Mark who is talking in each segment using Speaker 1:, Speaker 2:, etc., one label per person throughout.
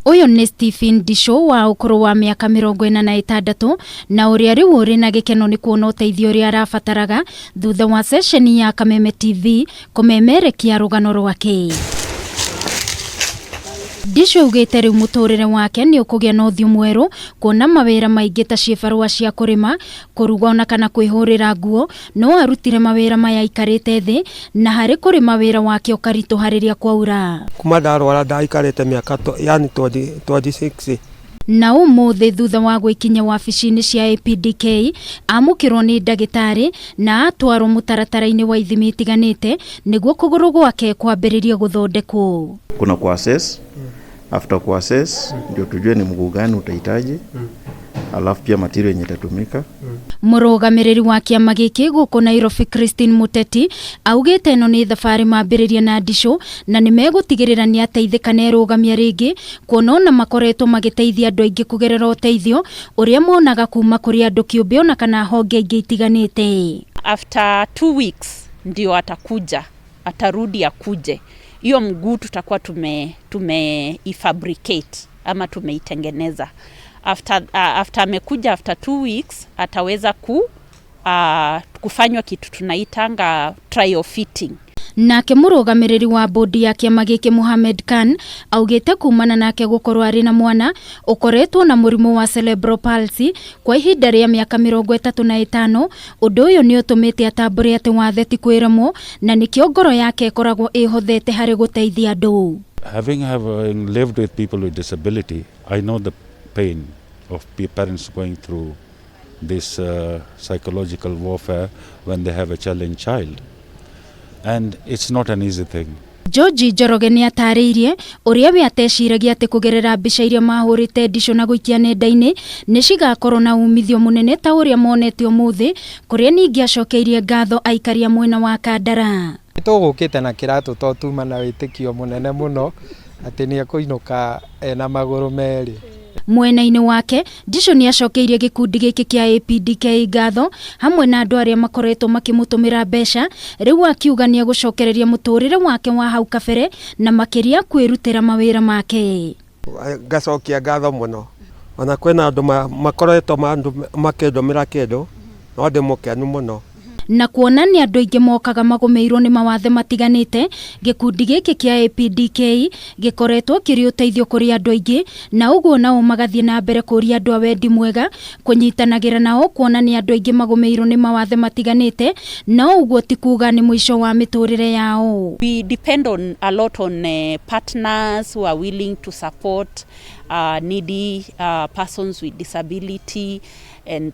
Speaker 1: Uyu ni Stephen Ndichu wa ukuru wa miaka 46 na uria riu uri na gikeno ni kuona uteithio uria arabataraga thutha wa ceceni ya Kameme Tv kumemerekia rugano rwake. Ndichu augite riu muturire wake ni ukugia na uthio mweru kuona mawira maingi ta ciibarua cia kurima, kuruga ona kana kwihurira nguo, no arutire mawira maya aikarite thi na hari kuri mawira wake ukarituhariria kwaura.
Speaker 2: Kuma ndarwara ndaikarite miaka yani 26.
Speaker 1: Na umuthi thutha wa gwikinya wabici-ini cia APDK amukirwo ni ndagitari na atwarwo mutaratara-ini wa ithimi itiganite niguo kuguru gwake kwambiriria guthondekwo.
Speaker 3: Kuna kuassess, after kuassess ndio tujue ni mguu gani utahitaji, alafu pia material yenye itatumika.
Speaker 1: Murugamiriri wa kiama giki guku Nairobi Christine Muteti augite eno ni thabari mambiriria na Ndichu na ni megutigirira ni ateithika na rugamia ringi kuona na makoragwo magiteithia andu aingi kugerera uteithio uria monaga kuma kuri andu kiumbe ona kana honge ingi itiganite.
Speaker 4: After 2 weeks ndio atakuja, atarudi akuje. Hiyo mguu tutakuwa tume-fabricate ama tumeitengeneza. After amekuja after 2 weeks ataweza kufanywa kitu tunaitanga trial fitting.
Speaker 1: Nake murugamiriri wa bodi ya kiama giki Mohamed Khan augite kumana nake gukorwo ari na mwana ukoretwo na murimu wa cerebral palsy kwa ihinda ria miaka 35, undu uyu ni utumite atambure ati wathe ti kwiramo na nikio ngoro yake ikoragwo ihothete hari guteithia andu.
Speaker 5: Having lived with people with disability, I know the pain of parents going through this psychological warfare when they have a challenged child. And it's not an easy thing.
Speaker 1: George Njoroge ni atariirie uria we ateciragia ati kugerera mbica iria mahurite Ndichu na guikia nenda-ini ni cigakorwo na umithio munene ta uria monete umuthi kuria ningi acokeirie ngatho aikaria mwena wa Kandara.
Speaker 2: Tugukite na kiratu to tuma na witikio munene muno ati ni akuinuka na maguru meri.
Speaker 1: Mwena-ini wake Ndichu ni acokeirie gikundi giki kia APDK ngatho hamwe na andu aria makoretwo makimutumira mbeca riu akiuga ni gucokereria muturire wake wa hau kabere na makiria kwirutira mawira make.
Speaker 2: Gacokia ngatho muno ona kwena andu makoretwo makindumira kindu no ndi mukenu muno
Speaker 1: na kuona ni andu aingi mokaga magumeirwo ni mawathe matiganite. Gikundi giki kia APDK gikoretwo kiri uteithio kuri andu aingi na uguo nao magathie na mbere kuri andu awendi mwega kunyitanagira nao kuona ni andu aingi magumeirwo ni mawathe matiganite na uguo ti kuga ni mwisho wa miturire yao.
Speaker 4: We depend a lot on partners who are willing to support needy persons with disability and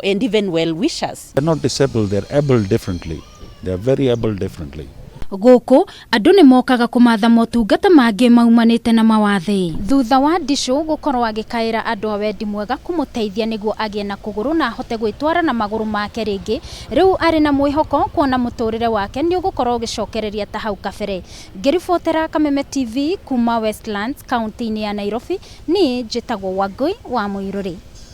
Speaker 4: and even well-wishers.
Speaker 5: They're not disabled, they're able differently. They're very able differently.
Speaker 1: Guku andu ni mokaga kumatha motungata mangi maumanite na mawathe. Thutha wa Ndichu gukorwo agikaira andu awendi mwega kumuteithia niguo agie na kuguru na ahote gwitwara na maguru make ringi, riu ari na mwihoko kuona muturire wake ni ugukorwo gicokereria ta hau kabere. Ngiribotera Kameme TV kuma Westlands, kaunti-ini ya Nairobi, ni njitagwo Wangui wa Muiruri.